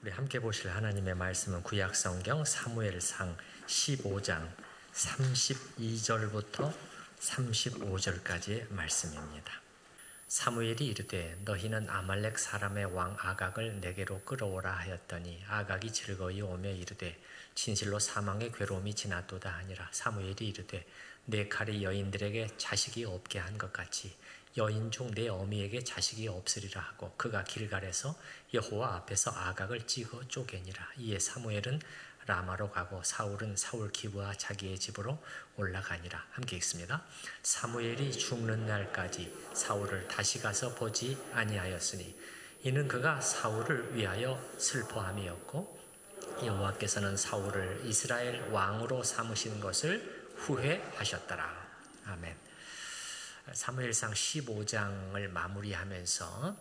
우리 함께 보실 하나님의 말씀은 구약성경 사무엘상 15장 32절부터 35절까지의 말씀입니다. 사무엘이 이르되 너희는 아말렉 사람의 왕 아각을 내게로 끌어오라 하였더니 아각이 즐거이 오며 이르되 진실로 사망의 괴로움이 지났도다 하니라. 사무엘이 이르되 내 칼이 여인들에게 자식이 없게 한 것 같이 여인 중 내 어미에게 자식이 없으리라 하고 그가 길갈에서 여호와 앞에서 아각을 찍어 쪼개니라. 이에 사무엘은 라마로 가고 사울은 사울 기브와 자기의 집으로 올라가니라. 함께 읽습니다. 사무엘이 죽는 날까지 사울을 다시 가서 보지 아니하였으니 이는 그가 사울을 위하여 슬퍼함이었고 여호와께서는 사울을 이스라엘 왕으로 삼으신 것을 후회하셨더라. 아멘. 사무엘상 15장을 마무리하면서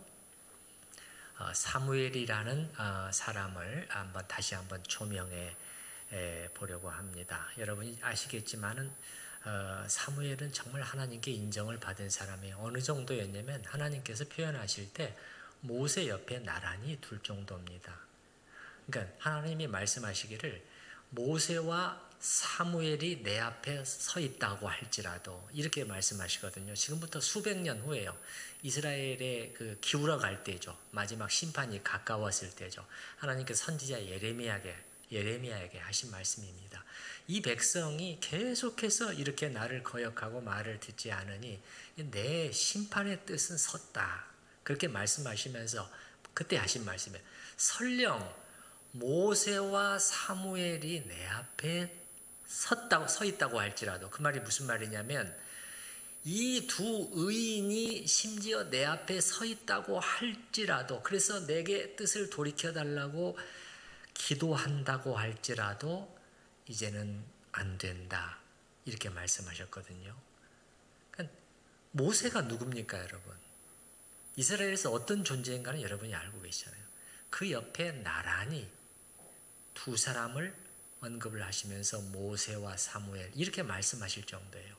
사무엘이라는 사람을 다시 한번 조명해 보려고 합니다. 여러분이 아시겠지만은 사무엘은 정말 하나님께 인정을 받은 사람이에요. 어느 정도였냐면 하나님께서 표현하실 때 모세 옆에 나란히 둘 정도입니다. 그러니까 하나님이 말씀하시기를 모세와 사무엘이 내 앞에 서 있다고 할지라도 이렇게 말씀하시거든요. 지금부터 수백 년 후에요. 이스라엘의 그 기울어 갈 때죠. 마지막 심판이 가까웠을 때죠. 하나님께서 선지자 예레미야에게 하신 말씀입니다. 이 백성이 계속해서 이렇게 나를 거역하고 말을 듣지 않으니 내 심판의 뜻은 섰다. 그렇게 말씀하시면서 그때 하신 말씀이에요. 설령 모세와 사무엘이 내 앞에 서 있다고 할지라도 그 말이 무슨 말이냐면 이 두 의인이 심지어 내 앞에 서 있다고 할지라도 그래서 내게 뜻을 돌이켜달라고 기도한다고 할지라도 이제는 안 된다. 이렇게 말씀하셨거든요. 그러니까 모세가 누굽니까 여러분? 이스라엘에서 어떤 존재인가는 여러분이 알고 계시잖아요. 그 옆에 나란히 두 사람을 언급을 하시면서 모세와 사무엘 이렇게 말씀하실 정도예요.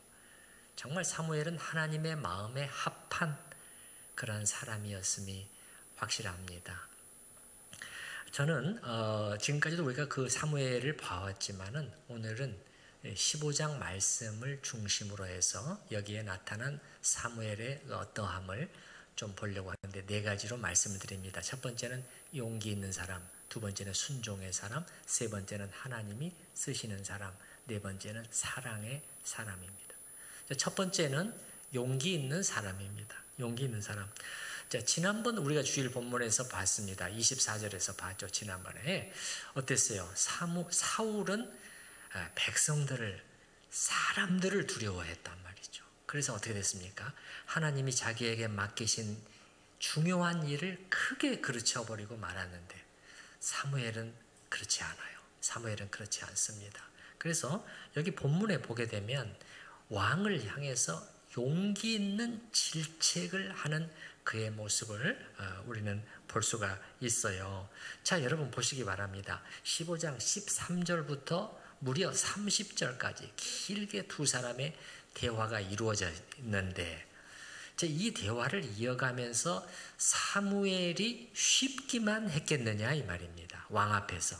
정말 사무엘은 하나님의 마음에 합한 그런 사람이었음이 확실합니다. 저는 지금까지도 우리가 그 사무엘을 봐왔지만은 오늘은 15장 말씀을 중심으로 해서 여기에 나타난 사무엘의 어떠함을 좀 보려고 하는데 네 가지로 말씀을 드립니다. 첫 번째는 용기 있는 사람, 두 번째는 순종의 사람, 세 번째는 하나님이 쓰시는 사람, 네 번째는 사랑의 사람입니다. 첫 번째는 용기 있는 사람입니다. 용기 있는 사람. 자, 지난번 우리가 주일 본문에서 봤습니다. 24절에서 봤죠. 지난번에. 어땠어요? 사울은 사람들을 두려워했단 말이죠. 그래서 어떻게 됐습니까? 하나님이 자기에게 맡기신 중요한 일을 크게 그르쳐버리고 말았는데 사무엘은 그렇지 않아요. 사무엘은 그렇지 않습니다. 그래서 여기 본문에 보게 되면 왕을 향해서 용기 있는 질책을 하는 그의 모습을 우리는 볼 수가 있어요. 자, 여러분 보시기 바랍니다. 15장 13절부터 무려 30절까지 길게 두 사람의 대화가 이루어져 있는데 이 대화를 이어가면서 사무엘이 쉽기만 했겠느냐 이 말입니다. 왕 앞에서.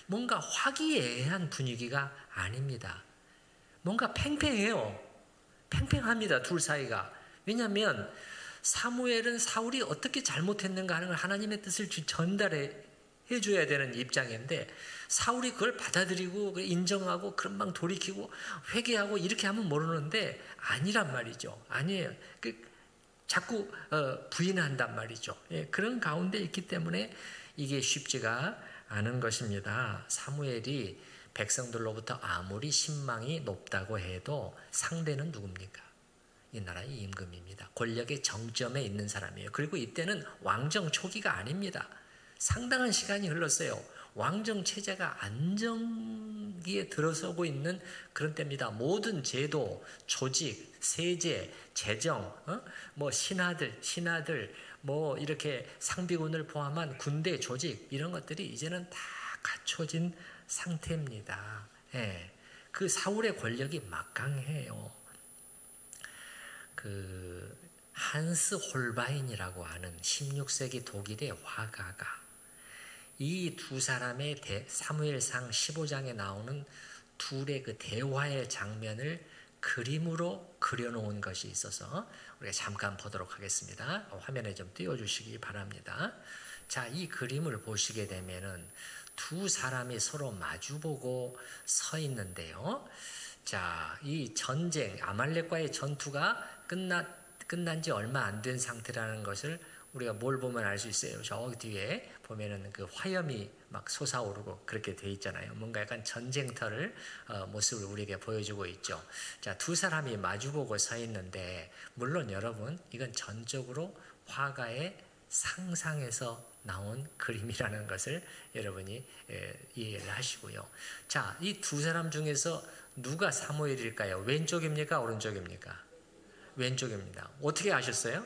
뭔가 화기애애한 분위기가 아닙니다. 뭔가 팽팽해요. 팽팽합니다. 둘 사이가. 왜냐하면 사무엘은 사울이 어떻게 잘못했는가 하는 걸 하나님의 뜻을 전달해 줘야 되는 입장인데 사울이 그걸 받아들이고 인정하고 금방 돌이키고 회개하고 이렇게 하면 모르는데 아니란 말이죠. 아니에요. 자꾸 부인한단 말이죠. 그런 가운데 있기 때문에 이게 쉽지가 않은 것입니다. 사무엘이 백성들로부터 아무리 신망이 높다고 해도 상대는 누굽니까? 이 나라의 임금입니다. 권력의 정점에 있는 사람이에요. 그리고 이때는 왕정 초기가 아닙니다. 상당한 시간이 흘렀어요. 왕정 체제가 안정기에 들어서고 있는 그런 때입니다. 모든 제도, 조직, 세제, 재정, 신하들, 이렇게 상비군을 포함한 군대 조직 이런 것들이 이제는 다 갖춰진 상태입니다. 예. 그 사울의 권력이 막강해요. 한스 홀바인이라고 하는 16세기 독일의 화가가 이 두 사람의 사무엘상 15장에 나오는 둘의 그 대화의 장면을 그림으로 그려놓은 것이 있어서 우리가 잠깐 보도록 하겠습니다. 화면에 좀 띄워주시기 바랍니다. 자, 이 그림을 보시게 되면은 두 사람이 서로 마주보고 서 있는데요. 자, 이 전쟁, 아말렉과의 전투가 끝난 지 얼마 안 된 상태라는 것을 우리가 뭘 보면 알 수 있어요. 저 뒤에 보면은 그 화염이 막 솟아오르고 그렇게 돼 있잖아요. 뭔가 약간 전쟁터를 모습을 우리에게 보여주고 있죠. 자, 두 사람이 마주보고 서 있는데, 물론 여러분 이건 전적으로 화가의 상상에서 나온 그림이라는 것을 여러분이 이해를 하시고요. 자, 이 두 사람 중에서 누가 사무엘일까요? 왼쪽입니까? 오른쪽입니까? 왼쪽입니다. 어떻게 아셨어요?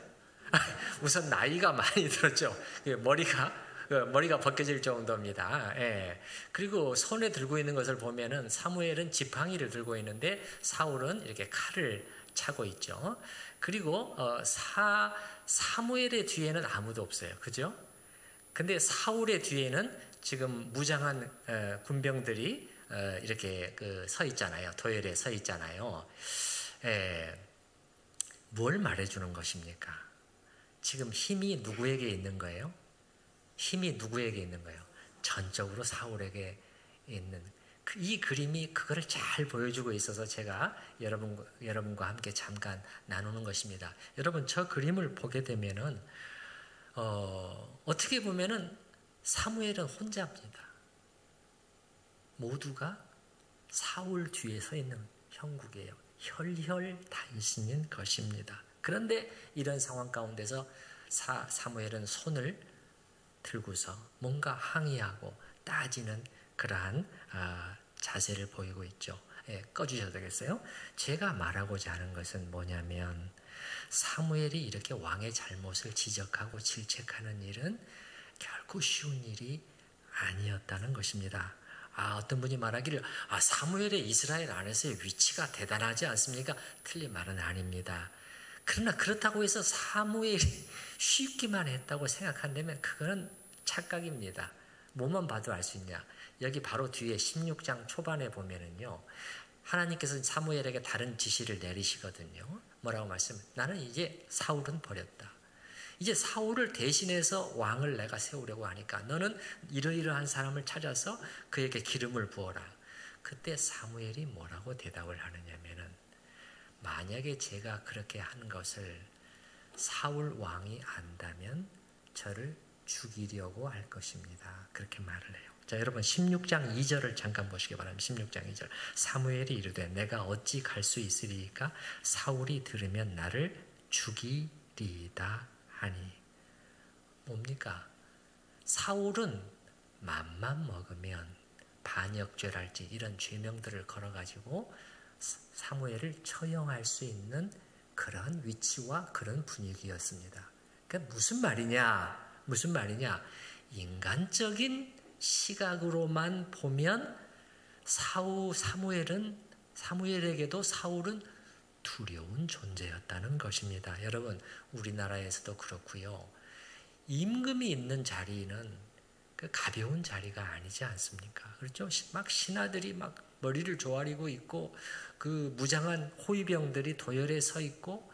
우선 나이가 많이 들었죠. 머리가 벗겨질 정도입니다. 예. 그리고 손에 들고 있는 것을 보면은 사무엘은 지팡이를 들고 있는데 사울은 이렇게 칼을 차고 있죠. 그리고 사무엘의 뒤에는 아무도 없어요. 그죠? 근데 사울의 뒤에는 지금 무장한 군병들이 이렇게 서 있잖아요. 도열에 서 있잖아요. 뭘 말해주는 것입니까? 지금 힘이 누구에게 있는 거예요? 힘이 누구에게 있는 거예요? 전적으로 사울에게 있는. 이 그림이 그거를 잘 보여주고 있어서 제가 여러분과 함께 잠깐 나누는 것입니다. 여러분, 저 그림을 보게 되면은 어떻게 보면은 사무엘은 혼자입니다. 모두가 사울 뒤에 서 있는 형국이에요. 혈혈단신인 것입니다. 그런데 이런 상황 가운데서 사무엘은 손을 들고서 뭔가 항의하고 따지는 그러한 자세를 보이고 있죠. 꺼주셔도 되겠어요? 제가 말하고자 하는 것은 뭐냐면, 사무엘이 이렇게 왕의 잘못을 지적하고 질책하는 일은 결코 쉬운 일이 아니었다는 것입니다. 어떤 분이 말하기를 사무엘의 이스라엘 안에서의 위치가 대단하지 않습니까? 틀린 말은 아닙니다. 그러나 그렇다고 해서 사무엘이 쉽기만 했다고 생각한다면 그거는 착각입니다. 뭐만 봐도 알 수 있냐? 여기 바로 뒤에 16장 초반에 보면은요, 하나님께서 사무엘에게 다른 지시를 내리시거든요. 뭐라고 나는 이제 사울은 버렸다. 이제 사울을 대신해서 왕을 내가 세우려고 하니까 너는 이러이러한 사람을 찾아서 그에게 기름을 부어라. 그때 사무엘이 뭐라고 대답을 하느냐면은, 만약에 제가 그렇게 한 것을 사울 왕이 안다면 저를 죽이려고 할 것입니다. 그렇게 말을 해요. 자, 여러분 16장 2절을 잠깐 보시기 바랍니다. 16장 2절. 사무엘이 이르되 내가 어찌 갈 수 있으리이까? 사울이 들으면 나를 죽이리이다 하니. 뭡니까? 사울은 맘만 먹으면 반역죄랄지 이런 죄명들을 걸어가지고 사무엘을 처형할 수 있는 그런 위치와 그런 분위기였습니다. 그러니까 무슨 말이냐? 인간적인 시각으로만 보면 사무엘에게도 사울은 두려운 존재였다는 것입니다. 여러분, 우리나라에서도 그렇고요. 임금이 있는 자리는 그 가벼운 자리가 아니지 않습니까? 그렇죠? 막 신하들이 막 머리를 조아리고 있고, 그 무장한 호위병들이 도열에 서 있고,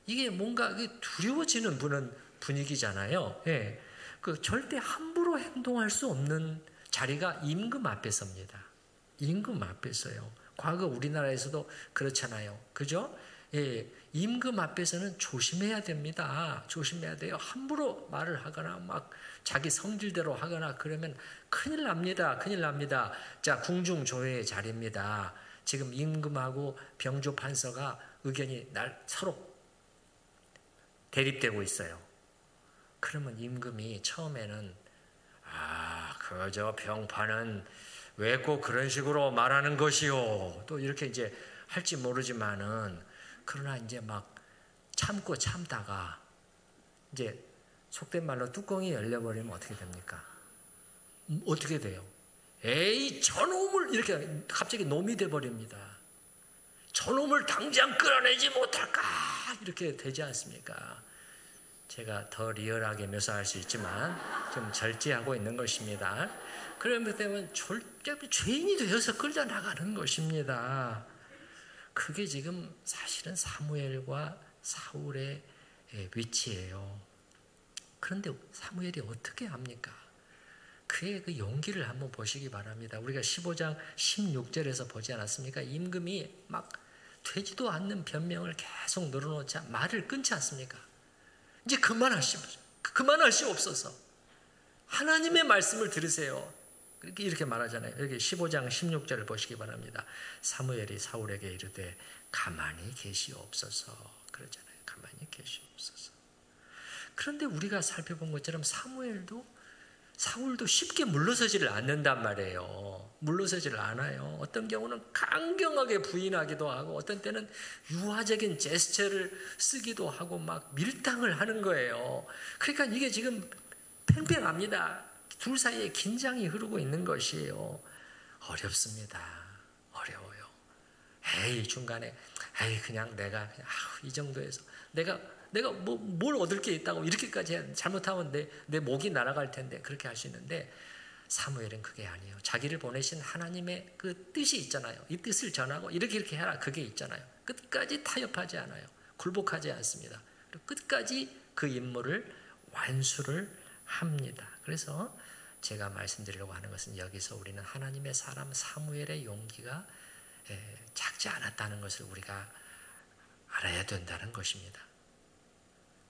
이게 뭔가 두려워지는 분위기잖아요. 예. 절대 함부로 행동할 수 없는 자리가 임금 앞에 섭니다. 임금 앞에서요. 과거 우리나라에서도 그렇잖아요. 그죠? 예. 임금 앞에서는 조심해야 됩니다. 조심해야 돼요. 함부로 말을 하거나 막 자기 성질대로 하거나 그러면 큰일 납니다. 자, 궁중조회의 자리입니다. 지금 임금하고 병조 판서가 의견이 서로 대립되고 있어요. 그러면 임금이 처음에는 그저 병파는 왜 꼭 그런 식으로 말하는 것이요? 또 이렇게 이제 할지 모르지만은, 그러나 이제 막 참다가 이제 속된 말로 뚜껑이 열려버리면 어떻게 됩니까? 어떻게 돼요? 에이, 저놈을, 이렇게 갑자기 놈이 돼버립니다. 저놈을 당장 끌어내지 못할까? 이렇게 되지 않습니까? 제가 더 리얼하게 묘사할 수 있지만 좀 절제하고 있는 것입니다. 그러면 되면 죄인이 되어서 끌려 나가는 것입니다. 그게 지금 사실은 사무엘과 사울의 위치예요. 그런데 사무엘이 어떻게 합니까? 그의 그 용기를 한번 보시기 바랍니다. 우리가 15장 16절에서 보지 않았습니까? 임금이 막 되지도 않는 변명을 계속 늘어놓자 말을 끊지 않습니까? 이제 그만하시옵소서. 하나님의 말씀을 들으세요. 이렇게 말하잖아요. 여기 15장 16절을 보시기 바랍니다. 사무엘이 사울에게 이르되 가만히 계시옵소서. 그러잖아요. 가만히 계시옵소서. 그런데 우리가 살펴본 것처럼 사울도 쉽게 물러서지를 않는단 말이에요. 물러서지를 않아요. 어떤 경우는 강경하게 부인하기도 하고 어떤 때는 유화적인 제스처를 쓰기도 하고 막 밀당을 하는 거예요. 그러니까 이게 지금 팽팽합니다. 둘 사이에 긴장이 흐르고 있는 것이에요. 어렵습니다. 어려워요. 중간에 그냥 내가 이 정도에서 내가 뭘 얻을 게 있다고 이렇게까지 잘못하면 내 목이 날아갈 텐데 그렇게 할 수 있는데 사무엘은 그게 아니에요. 자기를 보내신 하나님의 그 뜻이 있잖아요. 이 뜻을 전하고 이렇게 해라 그게 있잖아요. 끝까지 타협하지 않아요. 굴복하지 않습니다. 그리고 끝까지 그 임무를 완수를 합니다. 그래서 제가 말씀드리려고 하는 것은 여기서 우리는 하나님의 사람 사무엘의 용기가 작지 않았다는 것을 우리가 알아야 된다는 것입니다.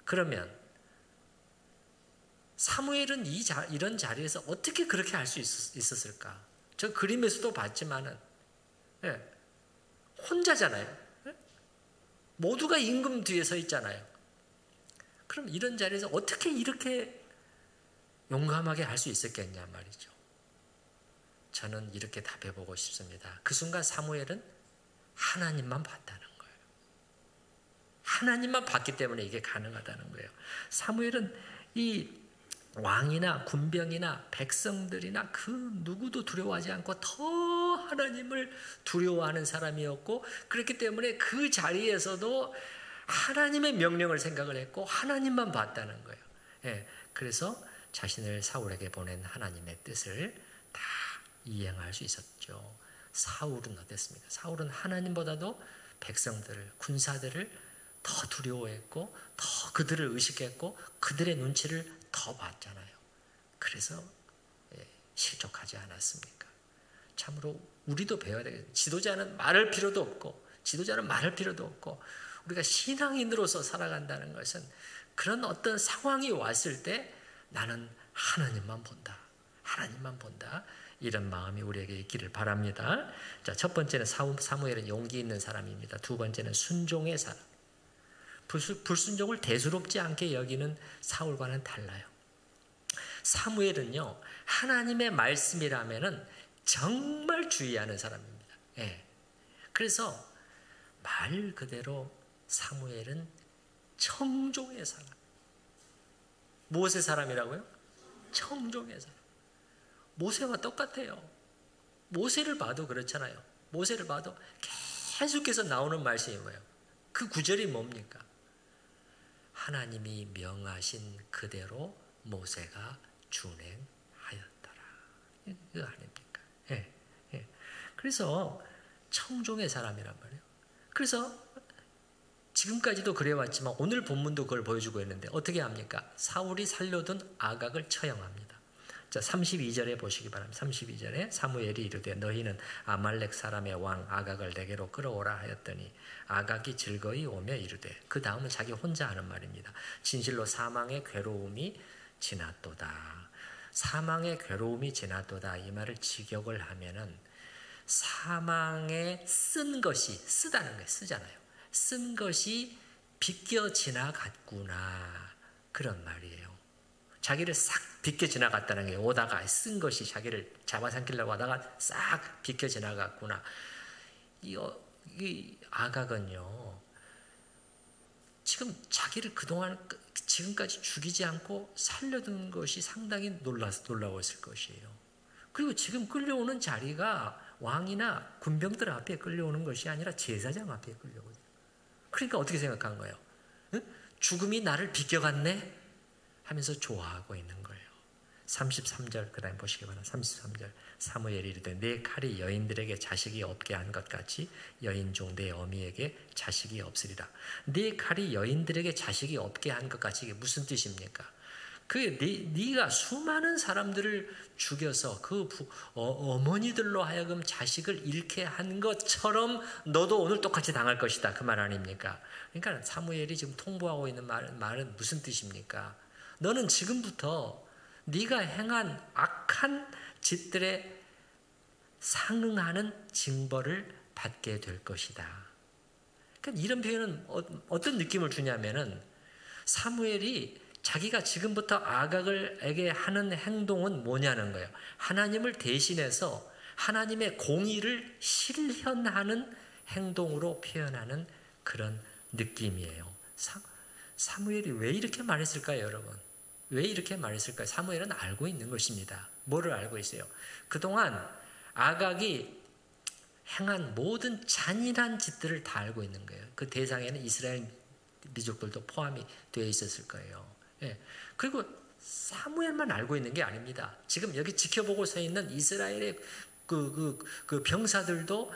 그러면 사무엘은 이런 자리에서 어떻게 그렇게 할 수 있었을까? 저 그림에서도 봤지만은 혼자잖아요. 모두가 임금 뒤에 서 있잖아요. 그럼 이런 자리에서 어떻게 이렇게 용감하게 할 수 있었겠냐 말이죠. 저는 이렇게 답해보고 싶습니다. 그 순간 사무엘은 하나님만 봤다는 거예요. 하나님만 봤기 때문에 이게 가능하다는 거예요. 사무엘은 이 왕이나 군병이나 백성들이나 그 누구도 두려워하지 않고 더 하나님을 두려워하는 사람이었고 그렇기 때문에 그 자리에서도 하나님의 명령을 생각을 했고 하나님만 봤다는 거예요. 그래서 자신을 사울에게 보낸 하나님의 뜻을 다 이행할 수 있었죠. 사울은 어땠습니까? 사울은 하나님보다도 백성들을, 군사들을 더 두려워했고 더 그들을 의식했고 그들의 눈치를 더 봤잖아요. 그래서 실족하지 않았습니까? 참으로 우리도 배워야 되겠어요. 지도자는 말할 필요도 없고 우리가 신앙인으로서 살아간다는 것은 그런 어떤 상황이 왔을 때 나는 하나님만 본다. 이런 마음이 우리에게 있기를 바랍니다. 자, 첫 번째는 사무엘은 용기 있는 사람입니다. 두 번째는 순종의 사람. 불순종을 대수롭지 않게 여기는 사울과는 달라요. 사무엘은요, 하나님의 말씀이라면은 정말 주의하는 사람입니다. 그래서 말 그대로 사무엘은 청종의 사람. 무엇의 사람이라고요? 청종의 사람. 모세와 똑같아요. 모세를 봐도 그렇잖아요. 모세를 봐도 계속해서 나오는 말씀이 뭐예요? 그 구절이 뭡니까? 하나님이 명하신 그대로 모세가 준행하였더라. 이거 아닙니까? 그래서 청종의 사람이란 말이에요. 그래서 지금까지도 그래왔지만 오늘 본문도 그걸 보여주고 있는데 어떻게 합니까? 사울이 살려둔 아각을 처형합니다. 자, 32절에 보시기 바랍니다. 32절에 사무엘이 이르되 너희는 아말렉 사람의 왕 아각을 내게로 끌어오라 하였더니 아각이 즐거이 오며 이르되 그 다음은 자기 혼자 하는 말입니다. 진실로 사망의 괴로움이 지났도다. 사망의 괴로움이 지났도다. 이 말을 직역을 하면은 사망에 쓰다는 거예요. 쓰잖아요. 쓴 것이 비껴 지나갔구나. 그런 말이에요. 자기를 싹 비껴 지나갔다는 게 오다가 쓴 것이 자기를 잡아삼키려고 하다가 싹 비껴 지나갔구나. 이 아각은요, 지금 자기를 그동안 지금까지 죽이지 않고 살려둔 것이 상당히 놀라웠을 것이에요. 그리고 지금 끌려오는 자리가 왕이나 군병들 앞에 끌려오는 것이 아니라 제사장 앞에 끌려오거든요. 그러니까 어떻게 생각한 거예요? 죽음이 나를 비껴갔네 하면서 좋아하고 있는 거예요. 33절 그 다음에 보시기 바랍니다. 33절 사무엘이 이르되 내 칼이 여인들에게 자식이 없게 한 것 같이 여인 중 내 어미에게 자식이 없으리라. 내 칼이 여인들에게 자식이 없게 한 것 같이 이게 무슨 뜻입니까? 네가 수많은 사람들을 죽여서 어머니들로 하여금 자식을 잃게 한 것처럼 너도 오늘 똑같이 당할 것이다. 그 말 아닙니까? 그러니까 사무엘이 지금 통보하고 있는 말은 무슨 뜻입니까? 너는 지금부터 네가 행한 악한 짓들에 상응하는 징벌을 받게 될 것이다. 그러니까 이런 표현은 어떤 느낌을 주냐면은 사무엘이 자기가 지금부터 아각에게 하는 행동은 뭐냐는 거예요. 하나님을 대신해서 하나님의 공의를 실현하는 행동으로 표현하는 그런 느낌이에요. 사무엘이 왜 이렇게 말했을까요, 여러분? 왜 이렇게 말했을까요? 사무엘은 알고 있는 것입니다. 뭐를 알고 있어요? 그동안 아각이 행한 모든 잔인한 짓들을 다 알고 있는 거예요. 그 대상에는 이스라엘 민족들도 포함이 되어 있었을 거예요. 예. 그리고 사무엘만 알고 있는 게 아닙니다. 지금 여기 지켜보고 서 있는 이스라엘의 그 병사들도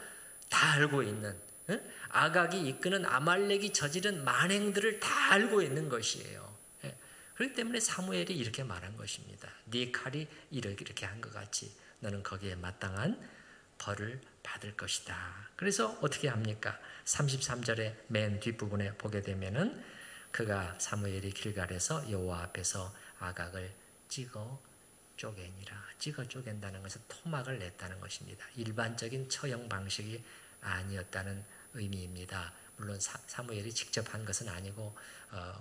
다 알고 있는, 예? 아각이 이끄는 아말렉이 저지른 만행들을 다 알고 있는 것이에요. 예. 그렇기 때문에 사무엘이 이렇게 말한 것입니다. 네 칼이 이렇게 한 것 같이 너는 거기에 마땅한 벌을 받을 것이다. 그래서 어떻게 합니까? 33절의 맨 뒷부분에 보게 되면은 그가 사무엘이 길갈에서 여호와 앞에서 아각을 찍어 쪼개니라. 찍어 쪼갠다는 것은 토막을 냈다는 것입니다. 일반적인 처형 방식이 아니었다는 의미입니다. 물론 사무엘이 직접 한 것은 아니고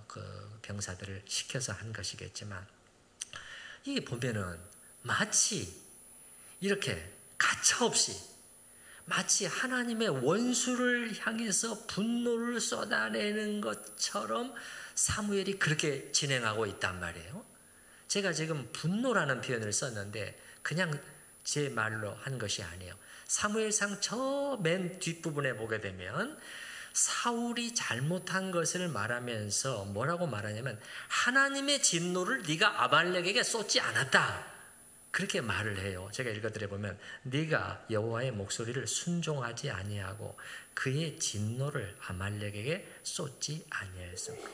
그 병사들을 시켜서 한 것이겠지만 이게 보면은 마치 이렇게 가차없이 마치 하나님의 원수를 향해서 분노를 쏟아내는 것처럼 사무엘이 그렇게 진행하고 있단 말이에요. 제가 지금 분노라는 표현을 썼는데 그냥 제 말로 한 것이 아니에요. 사무엘상 저 맨 뒷부분에 보게 되면 사울이 잘못한 것을 말하면서 뭐라고 말하냐면 하나님의 진노를 네가 아말렉에게 쏟지 않았다. 그렇게 말을 해요. 제가 읽어드려 보면 네가 여호와의 목소리를 순종하지 아니하고 그의 진노를 아말렉에게 쏟지 아니하였습니다.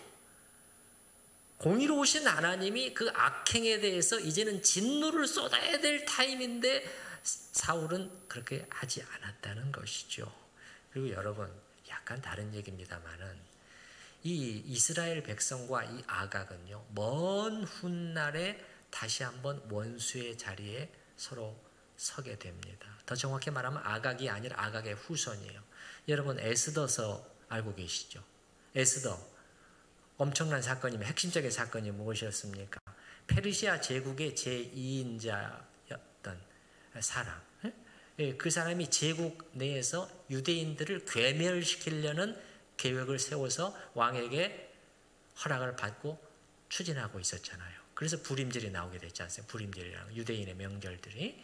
공의로우신 하나님이 그 악행에 대해서 이제는 진노를 쏟아야 될 타임인데 사울은 그렇게 하지 않았다는 것이죠. 그리고 여러분 약간 다른 얘기입니다만은 이 이스라엘 백성과 이 아각은요 먼 훗날에 다시 한번 원수의 자리에 서로 서게 됩니다. 더 정확히 말하면 아각이 아니라 아각의 후손이에요. 여러분 에스더서 알고 계시죠? 에스더 엄청난 사건이면 핵심적인 사건이 무엇이었습니까? 페르시아 제국의 제2인자였던 사람. 그 사람이 제국 내에서 유대인들을 괴멸시키려는 계획을 세워서 왕에게 허락을 받고 추진하고 있었잖아요. 그래서 불임절이 나오게 됐지 않습니까? 불임절이라는 유대인의 명절들이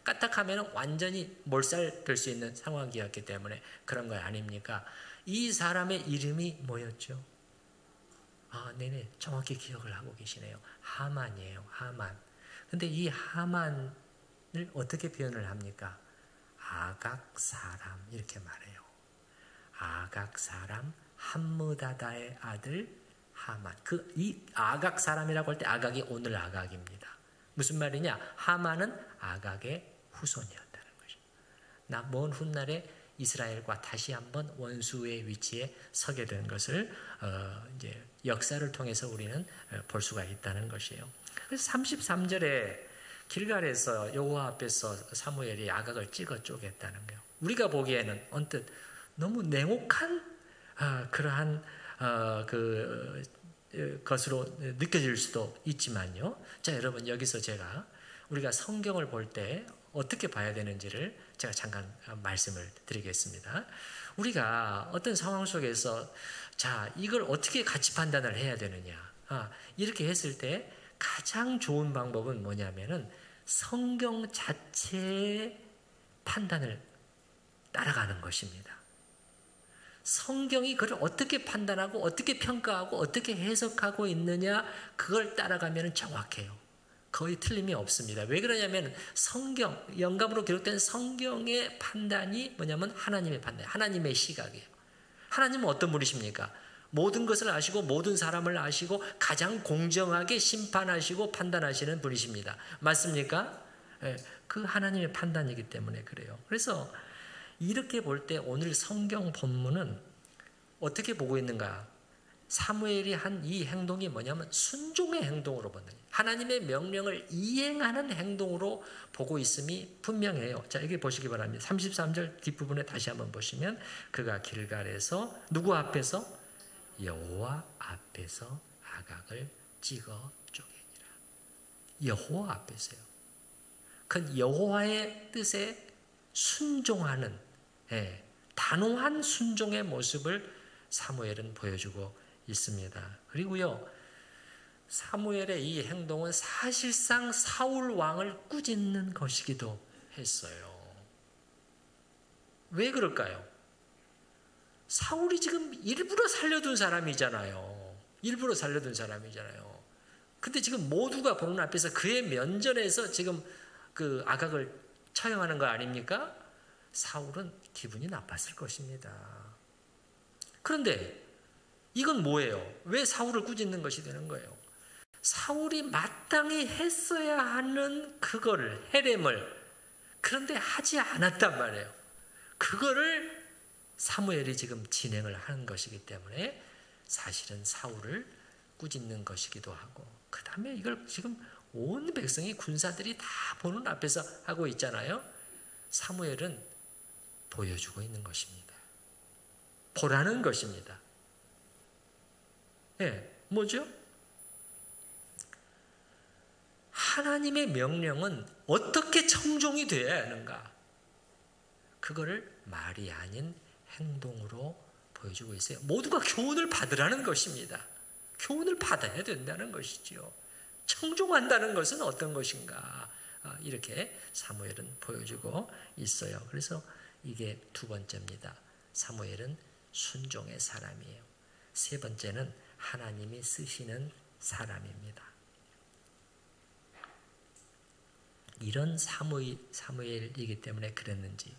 까딱하면 완전히 몰살될 수 있는 상황이었기 때문에 그런 거 아닙니까? 이 사람의 이름이 뭐였죠? 네네, 정확히 기억을 하고 계시네요. 하만이에요. 하만. 근데 이 하만을 어떻게 표현을 합니까? 아각 사람 이렇게 말해요. 아각 사람 함므다다의 아들 하만. 이 아각 사람이라고 할 때 아각이 오늘 아각입니다. 무슨 말이냐? 하만은 아각의 후손이었다는 것입니다. 먼 훗날에 이스라엘과 다시 한번 원수의 위치에 서게 된 것을 이제 역사를 통해서 우리는 볼 수가 있다는 것이에요. 그래서 33절에 길갈에서 여호와 앞에서 사무엘이 아각을 찍어 쪼갰다는 거예요. 우리가 보기에는 언뜻 너무 냉혹한 그러한 것으로 느껴질 수도 있지만요. 자, 여러분 여기서 우리가 성경을 볼 때 어떻게 봐야 되는지를 제가 잠깐 말씀을 드리겠습니다. 우리가 어떤 상황 속에서 자, 이걸 어떻게 가치 판단을 해야 되느냐. 이렇게 했을 때 가장 좋은 방법은 뭐냐면은 성경 자체의 판단을 따라가는 것입니다. 성경이 그걸 어떻게 판단하고 어떻게 평가하고 어떻게 해석하고 있느냐, 그걸 따라가면 정확해요. 거의 틀림이 없습니다. 왜 그러냐면 성경, 영감으로 기록된 성경의 판단이 뭐냐면 하나님의 판단, 하나님의 시각이에요. 하나님은 어떤 분이십니까? 모든 것을 아시고 모든 사람을 아시고 가장 공정하게 심판하시고 판단하시는 분이십니다. 맞습니까? 그 하나님의 판단이기 때문에 그래요. 그래서 이렇게 볼 때 오늘 성경 본문은 어떻게 보고 있는가? 사무엘이 한 이 행동이 뭐냐면 순종의 행동으로 보는 거예요. 하나님의 명령을 이행하는 행동으로 보고 있음이 분명해요. 자, 여기 보시기 바랍니다. 33절 뒷부분에 다시 한번 보시면 그가 길갈에서 누구 앞에서? 여호와 앞에서 아각을 찍어 쪼개니라. 여호와 앞에서요. 그 여호와의 뜻에 순종하는 단호한 순종의 모습을 사무엘은 보여주고 있습니다. 그리고요, 사무엘의 이 행동은 사실상 사울 왕을 꾸짖는 것이기도 했어요. 왜 그럴까요? 사울이 지금 일부러 살려둔 사람이잖아요. 일부러 살려둔 사람이잖아요. 근데 지금 모두가 보는 앞에서 그의 면전에서 지금 그 아각을 처형하는 거 아닙니까? 사울은 기분이 나빴을 것입니다. 그런데 이건 뭐예요? 왜 사울을 꾸짖는 것이 되는 거예요? 사울이 마땅히 했어야 하는 그거를, 헤렘을, 그런데 하지 않았단 말이에요. 그거를 사무엘이 지금 진행을 하는 것이기 때문에 사실은 사울을 꾸짖는 것이기도 하고, 그 다음에 이걸 지금 온 백성이, 군사들이 다 보는 앞에서 하고 있잖아요. 사무엘은 보여주고 있는 것입니다. 보라는 것입니다. 뭐죠? 하나님의 명령은 어떻게 청종이 되어야 하는가? 그거를 말이 아닌 행동으로 보여주고 있어요. 모두가 교훈을 받으라는 것입니다. 교훈을 받아야 된다는 것이죠. 청종한다는 것은 어떤 것인가? 이렇게 사무엘은 보여주고 있어요. 그래서 이게 두 번째입니다. 사무엘은 순종의 사람이에요. 세 번째는 하나님이 쓰시는 사람입니다. 이런 사무엘이기 때문에 그랬는지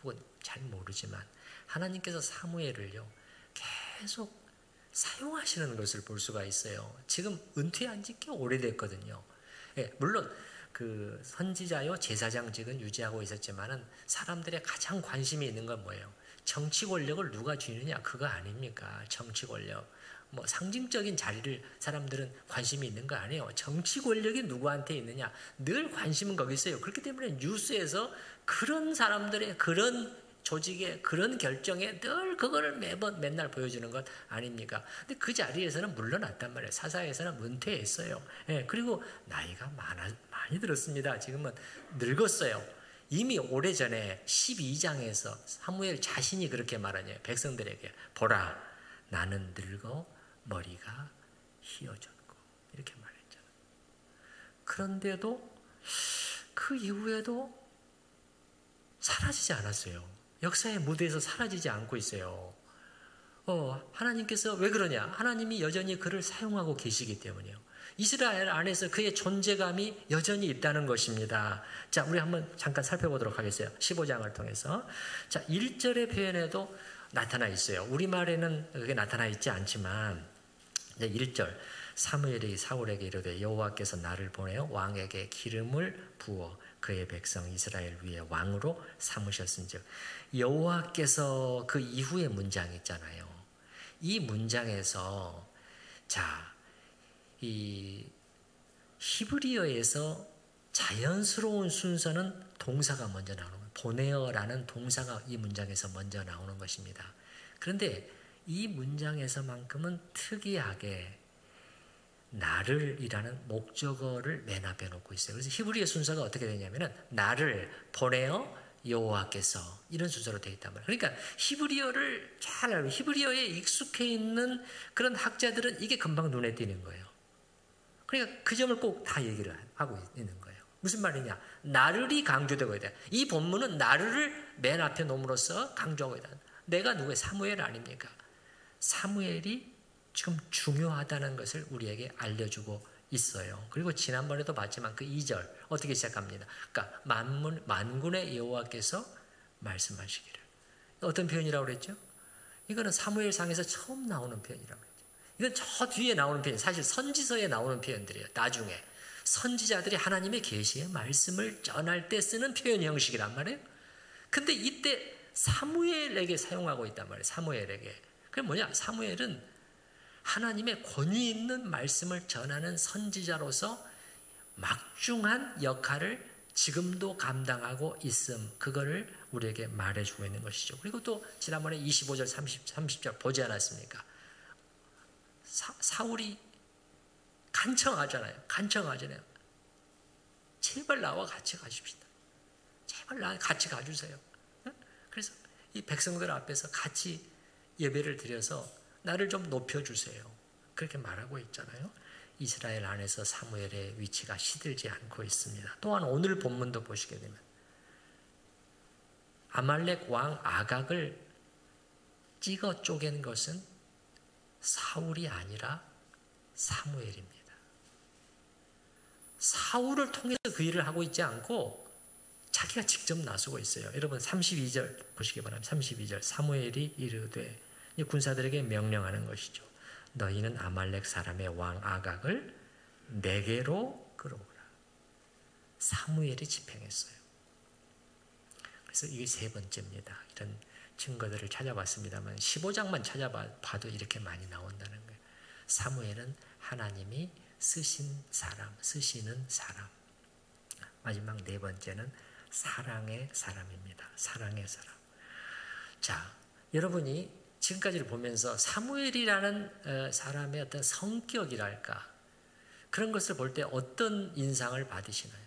혹은 잘 모르지만 하나님께서 사무엘을요 계속 사용하시는 것을 볼 수가 있어요. 지금 은퇴한 지 꽤 오래됐거든요. 물론 그 선지자요 제사장직은 유지하고 있었지만은 사람들의 가장 관심이 있는 건 뭐예요? 정치 권력을 누가 쥐느냐, 그거 아닙니까? 정치 권력. 뭐 상징적인 자리를 사람들은 관심이 있는 거 아니에요. 정치 권력이 누구한테 있느냐, 늘 관심은 거기 있어요. 그렇기 때문에 뉴스에서 그런 사람들의 그런 조직의 그런 결정에 늘 그거를 맨날 보여주는 것 아닙니까? 근데 그 자리에서는 물러났단 말이에요. 사사에서는 은퇴했어요. 그리고 나이가 많이 들었습니다. 지금은 늙었어요. 이미 오래전에 12장에서 사무엘 자신이 그렇게 말하네요. 백성들에게 보라, 나는 늙어 머리가 휘어졌고, 이렇게 말했잖아요. 그런데도 그 이후에도 사라지지 않았어요. 역사의 무대에서 사라지지 않고 있어요. 하나님께서 왜 그러냐? 하나님이 여전히 그를 사용하고 계시기 때문이에요. 이스라엘 안에서 그의 존재감이 여전히 있다는 것입니다. 자, 우리 한번 잠깐 살펴보도록 하겠어요. 15장을 통해서. 자, 1절의 표현에도 나타나 있어요. 우리말에는 그게 나타나 있지 않지만 1절 사무엘이 사울에게 이르되 여호와께서 나를 보내어 왕에게 기름을 부어 그의 백성 이스라엘 위에 왕으로 삼으셨은즉, 여호와께서 그 이후의 문장 있잖아요. 이 문장에서 자, 이 히브리어에서 자연스러운 순서는 동사가 먼저 나오는 거예요. 보내어라는 동사가 이 문장에서 먼저 나오는 것입니다. 그런데 이 문장에서만큼은 특이하게 나를이라는 목적어를 맨 앞에 놓고 있어요. 그래서 히브리어 순서가 어떻게 되냐면은 나를 보내어 여호와께서, 이런 순서로 되어 있단 말이에요. 그러니까 히브리어를 잘 알고 히브리어에 익숙해 있는 그런 학자들은 이게 금방 눈에 띄는 거예요. 그러니까 그 점을 꼭 다 얘기를 하고 있는 거예요. 무슨 말이냐? 나를이 강조되고 있다. 이 본문은 나를을 맨 앞에 놓음으로써 강조하고 있다. 내가 누구예요? 사무엘 아닙니까? 사무엘이 지금 중요하다는 것을 우리에게 알려주고 있어요. 그리고 지난번에도 봤지만 그 2절 어떻게 시작합니다. 그러니까 만군의 여호와께서 말씀하시기를. 어떤 표현이라고 그랬죠? 이거는 사무엘상에서 처음 나오는 표현이라고 그랬죠. 이건 저 뒤에 나오는 표현, 사실 선지서에 나오는 표현들이에요. 나중에 선지자들이 하나님의 계시의 말씀을 전할 때 쓰는 표현 형식이란 말이에요. 근데 이때 사무엘에게 사용하고 있단 말이에요. 사무엘에게. 그게 뭐냐? 사무엘은 하나님의 권위 있는 말씀을 전하는 선지자로서 막중한 역할을 지금도 감당하고 있음, 그거를 우리에게 말해주고 있는 것이죠. 그리고 또 지난번에 25절 30절 보지 않았습니까? 사울이 간청하잖아요. 제발 나와 같이 가십시다. 제발 나와 같이 가주세요. 그래서 이 백성들 앞에서 같이 예배를 드려서 나를 좀 높여주세요. 그렇게 말하고 있잖아요. 이스라엘 안에서 사무엘의 위치가 시들지 않고 있습니다. 또한 오늘 본문도 보시게 되면 아말렉 왕 아각을 찍어 쪼갠 것은 사울이 아니라 사무엘입니다. 사울을 통해서 그 일을 하고 있지 않고 자기가 직접 나서고 있어요. 여러분 32절 보시기 바랍니다. 32절 사무엘이 이르되 군사들에게 명령하는 것이죠. 너희는 아말렉 사람의 왕 아각을 내게로 끌어오라. 사무엘이 집행했어요. 그래서 이게 세 번째입니다. 이런 증거들을 찾아봤습니다만 15장만 찾아봐도 이렇게 많이 나온다는 거예요. 사무엘은 하나님이 쓰시는 사람. 마지막 네 번째는 사랑의 사람입니다. 사랑의 사람. 자, 여러분이 지금까지를 보면서 사무엘이라는 사람의 어떤 성격이랄까 그런 것을 볼 때 어떤 인상을 받으시나요?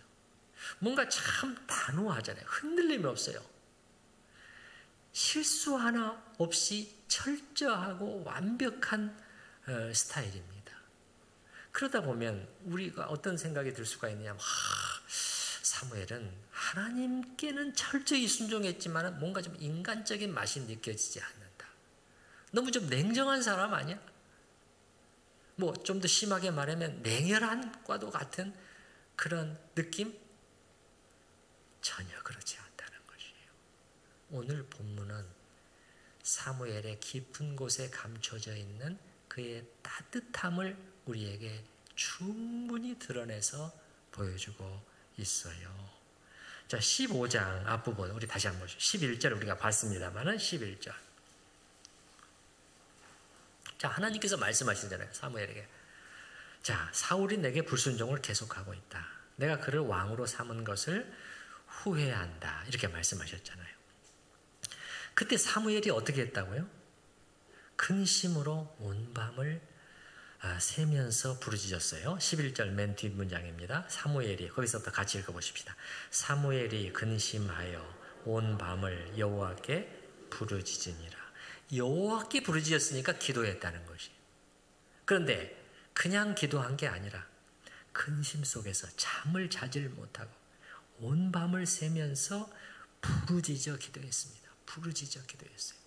뭔가 참 단호하잖아요. 흔들림이 없어요. 실수 하나 없이 철저하고 완벽한 스타일입니다. 그러다 보면 우리가 어떤 생각이 들 수가 있느냐면 사무엘은 하나님께는 철저히 순종했지만 뭔가 좀 인간적인 맛이 느껴지지 않는다. 너무 좀 냉정한 사람 아니야? 뭐 좀 더 심하게 말하면 냉혈한 과도 같은 그런 느낌? 전혀 그렇지 않다는 것이에요. 오늘 본문은 사무엘의 깊은 곳에 감춰져 있는 그의 따뜻함을 우리에게 충분히 드러내서 보여주고 있어요. 자, 15장 앞부분 우리 다시 한번 보시죠. 11절 우리가 봤습니다만은 11절. 자, 하나님께서 말씀하시잖아요. 사무엘에게. 자, 사울이 내게 불순종을 계속하고 있다. 내가 그를 왕으로 삼은 것을 후회한다. 이렇게 말씀하셨잖아요. 그때 사무엘이 어떻게 했다고요? 근심으로 온 밤을 새면서 부르짖었어요. 11절 맨 뒷문장입니다. 사무엘이, 거기서부터 같이 읽어보십시다. 사무엘이 근심하여 온 밤을 여호와께 부르짖으니라. 여호와께 부르짖었으니까 기도했다는 것이. 그런데 그냥 기도한 게 아니라 근심 속에서 잠을 자질 못하고 온 밤을 새면서 부르짖어 기도했습니다. 부르짖어 기도했어요.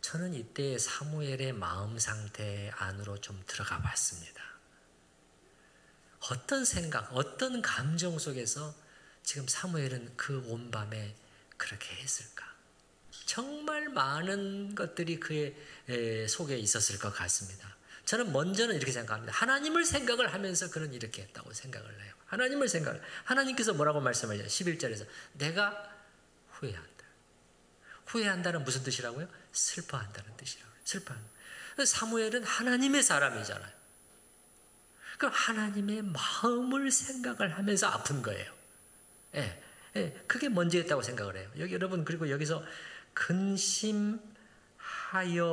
저는 이때 사무엘의 마음 상태 안으로 좀 들어가 봤습니다. 어떤 생각, 어떤 감정 속에서 지금 사무엘은 그 온 밤에 그렇게 했을까? 정말 많은 것들이 그의 속에 있었을 것 같습니다. 저는 먼저는 이렇게 생각합니다. 하나님을 생각을 하면서 그는 이렇게 했다고 생각을 해요. 하나님께서 뭐라고 말씀하셨어요? 11절에서 내가 후회한다. 후회한다는 무슨 뜻이라고요? 슬퍼한다는 뜻이라고요. 슬퍼한다. 사무엘은 하나님의 사람이잖아요. 그럼 하나님의 마음을 생각을 하면서 아픈 거예요. 그게 먼저였다고 생각을 해요. 여기 여러분, 그리고 여기서 근심하여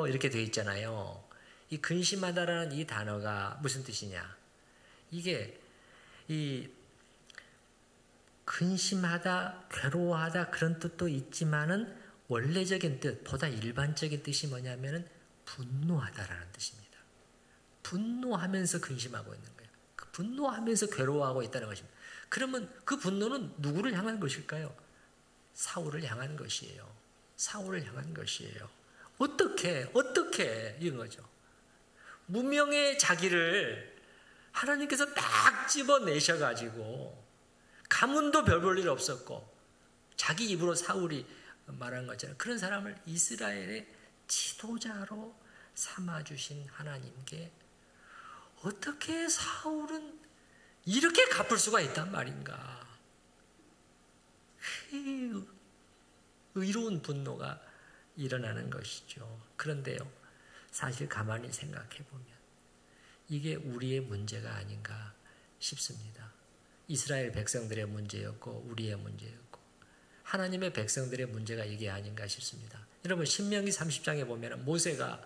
이렇게 되어 있잖아요. 이 근심하다라는 이 단어가 무슨 뜻이냐? 이게 이 근심하다, 괴로워하다 그런 뜻도 있지만은 원래적인 뜻, 보다 일반적인 뜻이 뭐냐면은 분노하다라는 뜻입니다. 분노하면서 근심하고 있는 거예요. 그 분노하면서 괴로워하고 있다는 것입니다. 그러면 그 분노는 누구를 향한 것일까요? 사울을 향한 것이에요. 사울을 향한 것이에요. 어떻게 이런 거죠. 무명의 자기를 하나님께서 딱 집어내셔가지고 가문도 별 볼 일 없었고 자기 입으로 사울이 말한 것처럼 그런 사람을 이스라엘의 지도자로 삼아주신 하나님께 어떻게 사울은 이렇게 갚을 수가 있단 말인가. 의로운 분노가 일어나는 것이죠. 그런데요, 사실 가만히 생각해 보면 이게 우리의 문제가 아닌가 싶습니다. 이스라엘 백성들의 문제였고 우리의 문제였고 하나님의 백성들의 문제가 이게 아닌가 싶습니다. 여러분 신명기 30장에 보면 모세가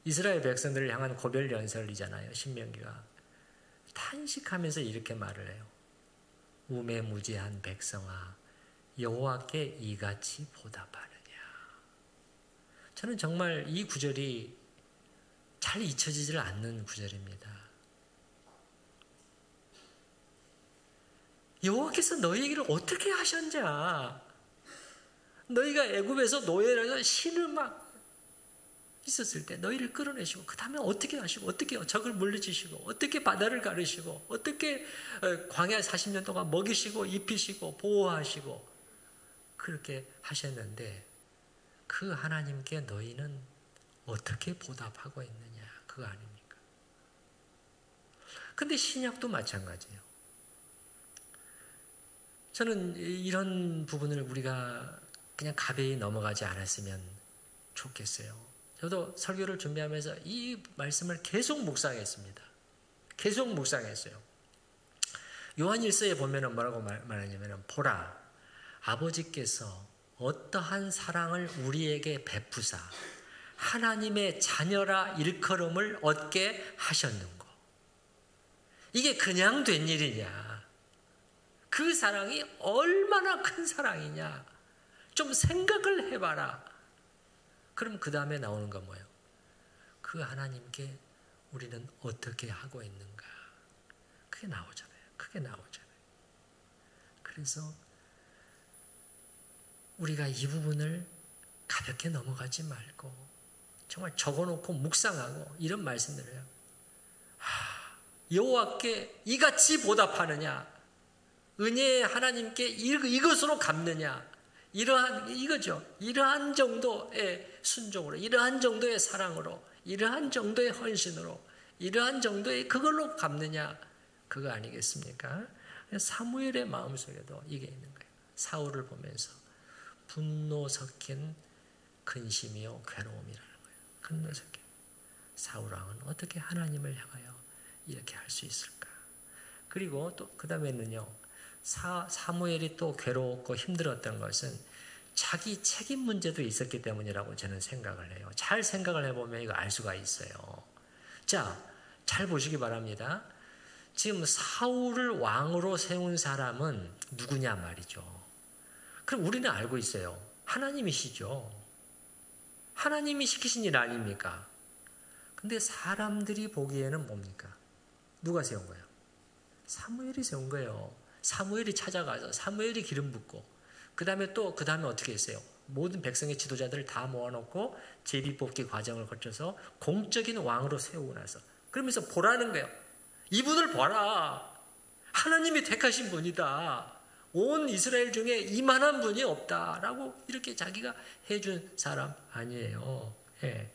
이스라엘 백성들을 향한 고별 연설이잖아요. 신명기가 탄식하면서 이렇게 말을 해요. 우매무지한 백성아 여호와께 이같이 보답하느냐. 저는 정말 이 구절이 잘 잊혀지질 않는 구절입니다. 여호와께서 너희에게 어떻게 하셨냐. 너희가 애굽에서 노예라서 신음막 있었을 때 너희를 끌어내시고 그 다음에 어떻게 하시고 어떻게 적을 물리치시고 어떻게 바다를 가르시고 어떻게 광야 40년 동안 먹이시고 입히시고 보호하시고 그렇게 하셨는데 그 하나님께 너희는 어떻게 보답하고 있느냐. 그거 아닙니까? 근데 신약도 마찬가지예요. 저는 이런 부분을 우리가 그냥 가벼이 넘어가지 않았으면 좋겠어요. 저도 설교를 준비하면서 이 말씀을 계속 묵상했습니다. 계속 묵상했어요. 요한일서에 보면 뭐라고 말하냐면 보라 아버지께서 어떠한 사랑을 우리에게 베푸사 하나님의 자녀라 일컬음을 얻게 하셨는고. 이게 그냥 된 일이냐. 그 사랑이 얼마나 큰 사랑이냐. 좀 생각을 해봐라. 그럼 그 다음에 나오는 건 뭐예요? 그 하나님께 우리는 어떻게 하고 있는가. 그게 나오잖아요. 그래서 우리가 이 부분을 가볍게 넘어가지 말고 정말 적어놓고 묵상하고 이런 말씀들을 해요. 여호와께 이같이 보답하느냐. 은혜의 하나님께 이것으로 갚느냐. 이러한 정도의 순종으로, 이러한 정도의 사랑으로, 이러한 정도의 헌신으로, 이러한 정도의 그걸로 갚느냐. 그거 아니겠습니까? 사무엘의 마음속에도 이게 있는 거예요. 사울을 보면서 분노 섞인 근심이요 괴로움이라는 거예요. 분노 섞인. 사울 왕은 어떻게 하나님을 향하여 이렇게 할 수 있을까? 그리고 또 그 다음에는요. 사무엘이 또 괴로웠고 힘들었던 것은 자기 책임 문제도 있었기 때문이라고 저는 생각을 해요. 잘 생각을 해보면 이거 알 수가 있어요. 자, 잘 보시기 바랍니다. 지금 사울을 왕으로 세운 사람은 누구냐 말이죠. 그럼 우리는 알고 있어요. 하나님이시죠. 하나님이 시키신 일 아닙니까? 근데 사람들이 보기에는 뭡니까? 누가 세운 거예요? 사무엘이 세운 거예요. 사무엘이 찾아가서 사무엘이 기름 붓고 그 다음에 어떻게 했어요? 모든 백성의 지도자들을 다 모아놓고 제비 뽑기 과정을 거쳐서 공적인 왕으로 세우고 나서 그러면서 보라는 거예요. 이분을 봐라. 하나님이 택하신 분이다. 온 이스라엘 중에 이만한 분이 없다라고 이렇게 자기가 해준 사람 아니에요. 예.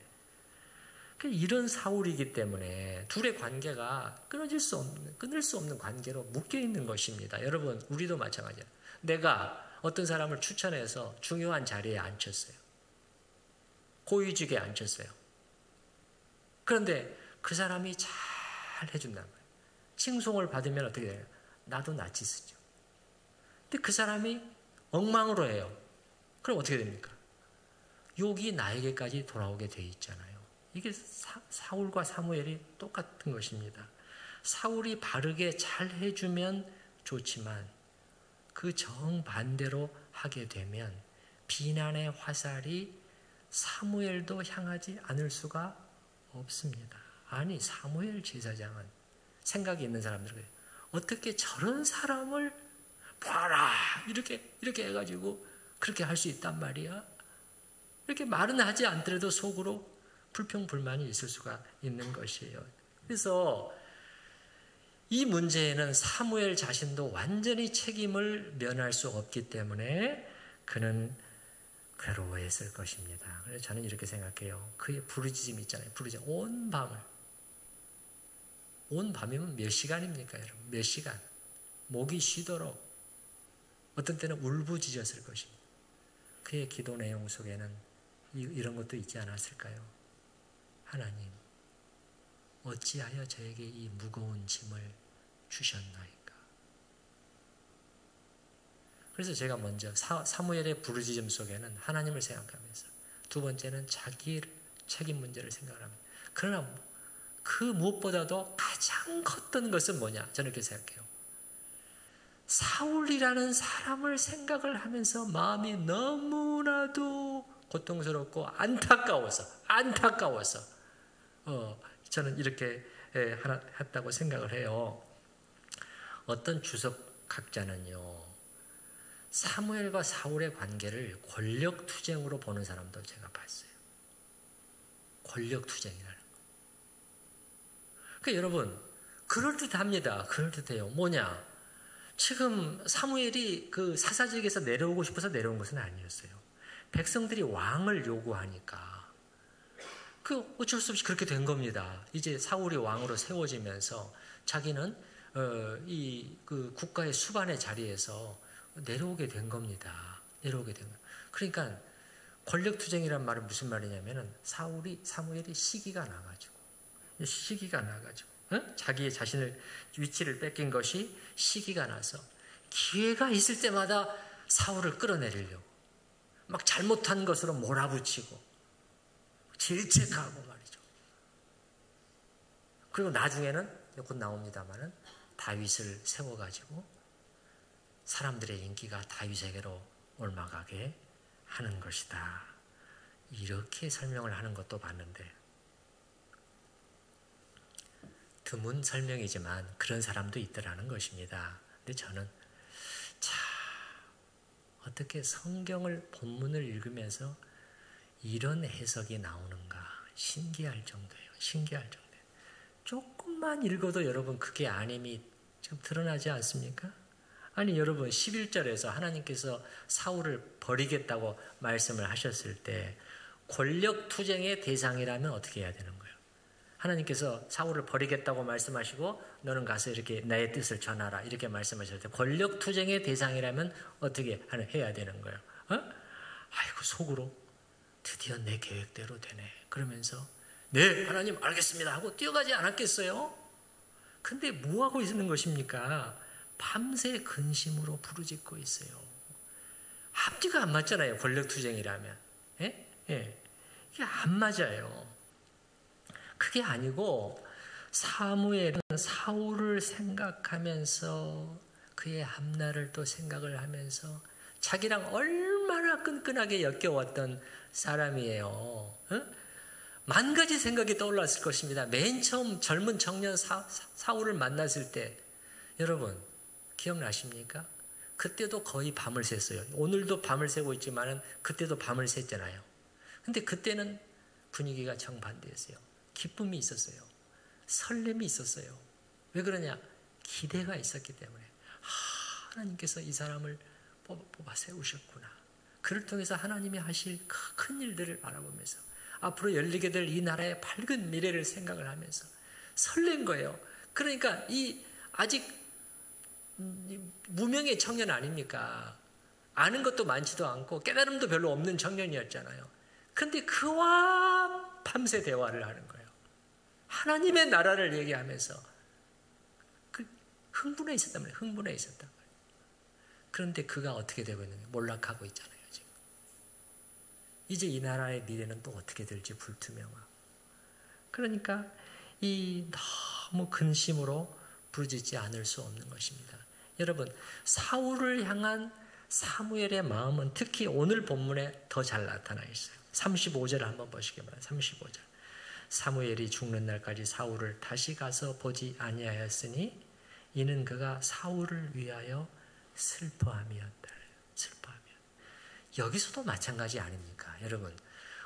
이런 사울이기 때문에 둘의 관계가 끊을 수 없는 관계로 묶여 있는 것입니다. 여러분, 우리도 마찬가지예요. 내가 어떤 사람을 추천해서 중요한 자리에 앉혔어요. 고위직에 앉혔어요. 그런데 그 사람이 잘 해준단 말이에요. 칭송을 받으면 어떻게 돼요? 나도 낯이 쓰죠. 근데 그 사람이 엉망으로 해요. 그럼 어떻게 됩니까? 욕이 나에게까지 돌아오게 돼 있잖아요. 이게 사울과 사무엘이 똑같은 것입니다. 사울이 바르게 잘 해주면 좋지만 그 정반대로 하게 되면 비난의 화살이 사무엘도 향하지 않을 수가 없습니다. 아니 사무엘 제사장은 생각이 있는 사람들은 어떻게 저런 사람을 봐라 이렇게 해가지고 그렇게 할 수 있단 말이야? 이렇게 말은 하지 않더라도 속으로 불평불만이 있을 수가 있는 것이에요. 그래서 이 문제에는 사무엘 자신도 완전히 책임을 면할 수 없기 때문에 그는 괴로워했을 것입니다. 그래서 저는 이렇게 생각해요. 그의 부르짖음 있잖아요. 부르짖음 온 밤을. 온 밤이면 몇 시간입니까, 여러분? 몇 시간. 목이 쉬도록 어떤 때는 울부짖었을 것입니다. 그의 기도 내용 속에는 이런 것도 있지 않았을까요? 하나님, 어찌하여 저에게 이 무거운 짐을 주셨나이까? 그래서 제가 먼저 사무엘의 부르짖음 속에는 하나님을 생각하면서, 두 번째는 자기 책임 문제를 생각합니다. 그러나 그 무엇보다도 가장 컸던 것은 뭐냐? 저는 이렇게 생각해요. 사울이라는 사람을 생각을 하면서 마음이 너무나도 고통스럽고 안타까워서 저는 이렇게 했다고 생각을 해요. 어떤 주석학자는요, 사무엘과 사울의 관계를 권력투쟁으로 보는 사람도 제가 봤어요. 권력투쟁이라는 거. 그러니까 여러분, 그럴듯합니다. 그럴듯해요. 뭐냐? 지금 사무엘이 그 사사직에서 내려오고 싶어서 내려온 것은 아니었어요. 백성들이 왕을 요구하니까 그 어쩔 수 없이 그렇게 된 겁니다. 이제 사울이 왕으로 세워지면서 자기는 그 국가의 수반의 자리에서 내려오게 된 겁니다. 내려오게 된 거예요. 그러니까 권력투쟁이란 말은 무슨 말이냐면은 사무엘이 시기가 나가지고 자기의 자신을 위치를 뺏긴 것이 시기가 나서 기회가 있을 때마다 사울을 끌어내리려고 막 잘못한 것으로 몰아붙이고 질책하고 말이죠. 그리고 나중에는 곧 나옵니다마는 다윗을 세워가지고 사람들의 인기가 다윗에게로 옮아가게 하는 것이다. 이렇게 설명을 하는 것도 봤는데, 드문 설명이지만 그런 사람도 있더라는 것입니다. 근데 저는 어떻게 성경을 본문을 읽으면서 이런 해석이 나오는가 신기할 정도예요. 조금만 읽어도 여러분 그게 아님이 지금 드러나지 않습니까? 아니 여러분 11절에서 하나님께서 사울을 버리겠다고 말씀을 하셨을 때 권력투쟁의 대상이라면 어떻게 해야 되는 거예요? 하나님께서 사울을 버리겠다고 말씀하시고 너는 가서 이렇게 나의 뜻을 전하라 이렇게 말씀하실 때 권력투쟁의 대상이라면 어떻게 해야 되는 거예요? 아이고 속으로 드디어 내 계획대로 되네. 그러면서 네 하나님 알겠습니다 하고 뛰어가지 않았겠어요? 근데 뭐하고 있는 것입니까? 밤새 근심으로 부르짖고 있어요. 앞뒤가 안 맞잖아요. 권력투쟁이라면. 이게 안 맞아요. 그게 아니고 사무엘은 사울을 생각하면서 그의 앞날을 또 생각을 하면서 자기랑 얼마나 끈끈하게 엮여왔던 사람이에요. 만 가지 생각이 떠올랐을 것입니다. 맨 처음 젊은 청년 사울을 만났을 때 여러분 기억나십니까? 그때도 거의 밤을 샜어요. 오늘도 밤을 새고 있지만 그때도 밤을 샜잖아요. 근데 그때는 분위기가 정반대였어요. 기쁨이 있었어요. 설렘이 있었어요. 왜 그러냐? 기대가 있었기 때문에 하나님께서 이 사람을 뽑아 세우셨구나. 그를 통해서 하나님이 하실 큰 일들을 바라보면서 앞으로 열리게 될 이 나라의 밝은 미래를 생각을 하면서 설렌 거예요. 그러니까 이 아직 무명의 청년 아닙니까? 아는 것도 많지도 않고 깨달음도 별로 없는 청년이었잖아요. 그런데 그와 밤새 대화를 하는 거예요. 하나님의 나라를 얘기하면서 흥분해 있었단 말이에요. 흥분해 있었단 말이에요. 그런데 그가 어떻게 되고 있느냐? 몰락하고 있잖아요. 지금. 이제 이 나라의 미래는 또 어떻게 될지 불투명하고. 그러니까 이 너무 근심으로 부르짖지 않을 수 없는 것입니다. 여러분, 사울을 향한 사무엘의 마음은 특히 오늘 본문에 더 잘 나타나 있어요. 35절을 한번 보시기 바랍니다. 35절. 사무엘이 죽는 날까지 사울을 다시 가서 보지 아니하였으니 이는 그가 사울을 위하여 슬퍼함이었다. 슬퍼함이었다. 여기서도 마찬가지 아닙니까? 여러분,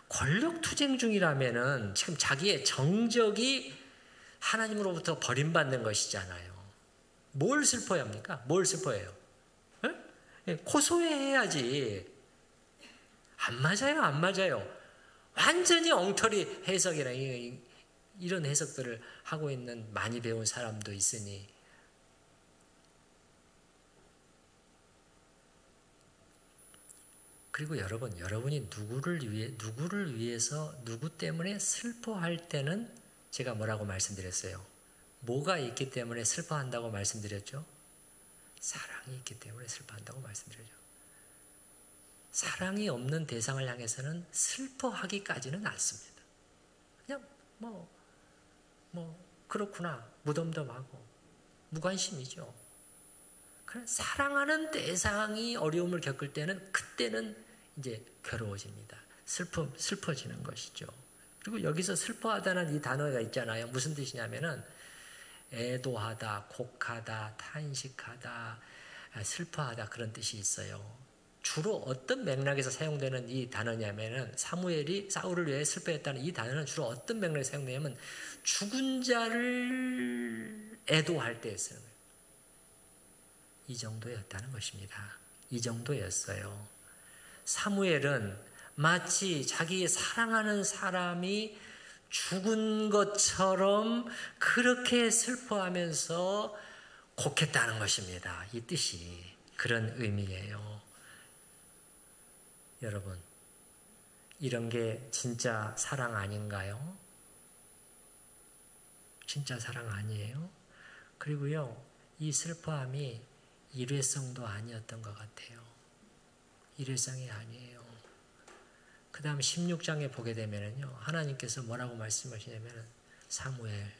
권력 투쟁 중이라면은 지금 자기의 정적이 하나님으로부터 버림받는 것이잖아요. 뭘 슬퍼야 합니까? 뭘 슬퍼해요? 고소해야지. 안 맞아요, 안 맞아요. 완전히 엉터리 해석이라 이런 해석들을 하고 있는 많이 배운 사람도 있으니 그리고 여러분이 누구를 위해서 누구 때문에 슬퍼할 때는 제가 뭐라고 말씀드렸어요? 뭐가 있기 때문에 슬퍼한다고 말씀드렸죠? 사랑이 있기 때문에 슬퍼한다고 말씀드렸죠. 사랑이 없는 대상을 향해서는 슬퍼하기까지는 않습니다. 그냥 그렇구나 무덤덤하고 무관심이죠. 그런 사랑하는 대상이 어려움을 겪을 때는 그때는 이제 괴로워집니다. 슬퍼지는 것이죠. 그리고 여기서 슬퍼하다는 이 단어가 있잖아요. 무슨 뜻이냐면은 애도하다, 곡하다, 탄식하다, 슬퍼하다 그런 뜻이 있어요. 주로 어떤 맥락에서 사용되는 이 단어냐면은 사무엘이 사울을 위해 슬퍼했다는 이 단어는 주로 어떤 맥락에서 사용되냐면 죽은 자를 애도할 때 쓰는 거예요. 이 정도였다는 것입니다. 이 정도였어요. 사무엘은 마치 자기 사랑하는 사람이 죽은 것처럼 그렇게 슬퍼하면서 곡했다는 것입니다. 이 뜻이 그런 의미예요. 여러분, 이런 게 진짜 사랑 아닌가요? 진짜 사랑 아니에요? 그리고요, 이 슬퍼함이 일회성도 아니었던 것 같아요. 일회성이 아니에요. 그 다음 16장에 보게 되면요, 하나님께서 뭐라고 말씀하시냐면, 사무엘,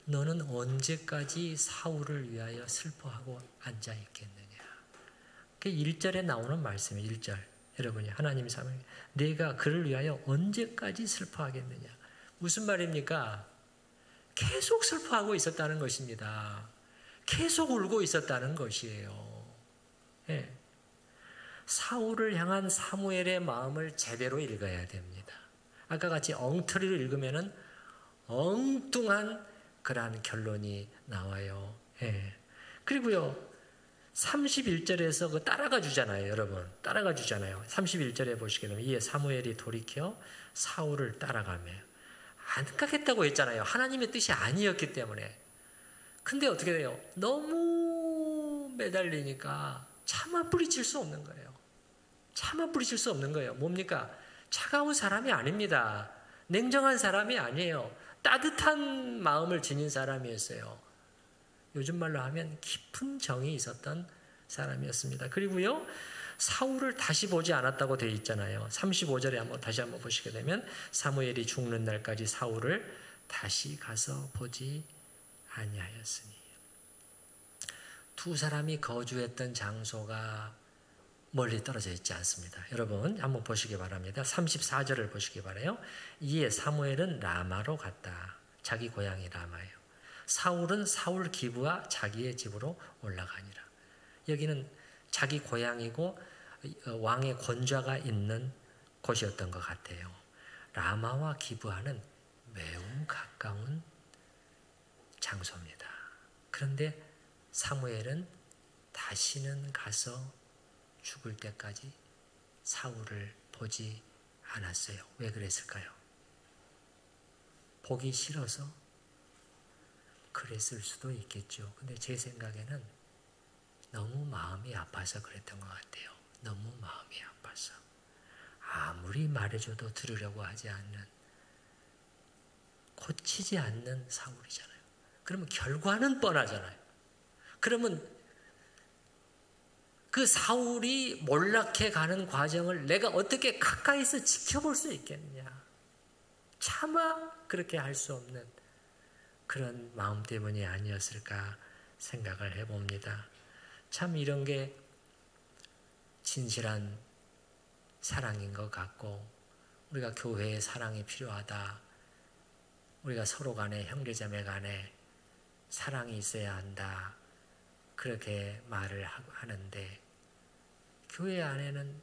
너는 언제까지 사울을 위하여 슬퍼하고 앉아있겠느냐. 그게 1절에 나오는 말씀이에요. 1절. 여러분이 하나님 사무엘, 내가 그를 위하여 언제까지 슬퍼하겠느냐. 무슨 말입니까? 계속 슬퍼하고 있었다는 것입니다. 계속 울고 있었다는 것이에요. 예. 사울을 향한 사무엘의 마음을 제대로 읽어야 됩니다. 아까 같이 엉터리로 읽으면은 엉뚱한 그러한 결론이 나와요. 예. 그리고요, 31절에서 그 따라가 주잖아요, 여러분. 따라가 주잖아요. 31절에 보시게 되면 이에 사무엘이 돌이켜 사울을 따라가며 안 가겠다고 했잖아요. 하나님의 뜻이 아니었기 때문에. 근데 어떻게 돼요? 너무 매달리니까 차마 뿌리칠 수 없는 거예요. 차마 뿌리칠 수 없는 거예요. 뭡니까? 차가운 사람이 아닙니다. 냉정한 사람이 아니에요. 따뜻한 마음을 지닌 사람이었어요. 요즘 말로 하면 깊은 정이 있었던 사람이었습니다. 그리고요, 사울을 다시 보지 않았다고 되어 있잖아요. 35절에 다시 한번 보시게 되면 사무엘이 죽는 날까지 사울을 다시 가서 보지 아니하였으니. 두 사람이 거주했던 장소가 멀리 떨어져 있지 않습니다. 여러분 한번 보시기 바랍니다. 34절을 보시기 바라요. 이에 사무엘은 라마로 갔다. 자기 고향이 라마예요. 사울은 사울 기브와 자기의 집으로 올라가니라. 여기는 자기 고향이고 왕의 권좌가 있는 곳이었던 것 같아요. 라마와 기브와는 매우 가까운 장소입니다. 그런데 사무엘은 다시는 가서 죽을 때까지 사울을 보지 않았어요. 왜 그랬을까요? 보기 싫어서 그랬을 수도 있겠죠. 근데 제 생각에는 너무 마음이 아파서 그랬던 것 같아요. 너무 마음이 아파서. 아무리 말해줘도 들으려고 하지 않는, 고치지 않는 사울이잖아요. 그러면 결과는 뻔하잖아요. 그러면 그 사울이 몰락해 가는 과정을 내가 어떻게 가까이서 지켜볼 수 있겠느냐. 차마 그렇게 할 수 없는 그런 마음 때문이 아니었을까 생각을 해봅니다. 참 이런 게 진실한 사랑인 것 같고, 우리가 교회에 사랑이 필요하다. 우리가 서로 간에, 형제자매 간에 사랑이 있어야 한다. 그렇게 말을 하는데, 교회 안에는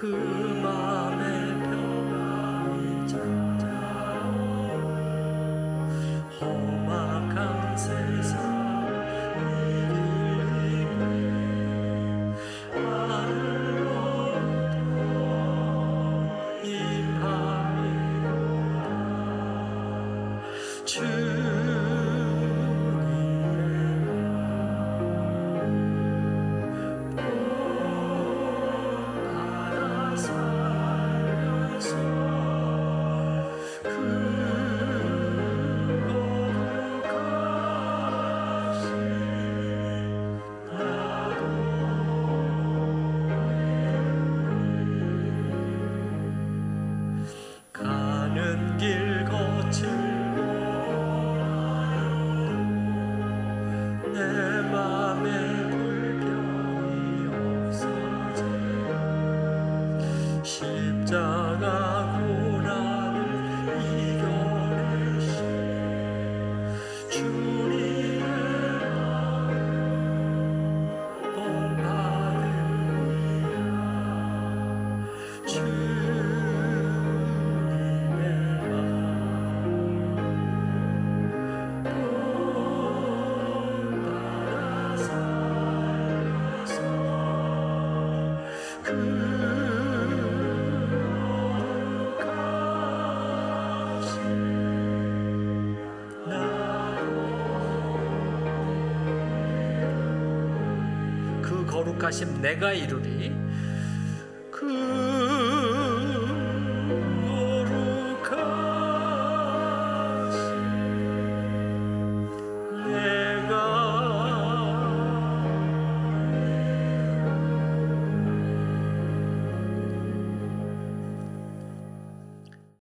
그 맘에 평안이 찾아오 험악한 세상 길 거칠고 내 맘에 불평이 없어져 십자가 고난을 이겨내신 주님의 본받으리라 거룩하심 내가 이루리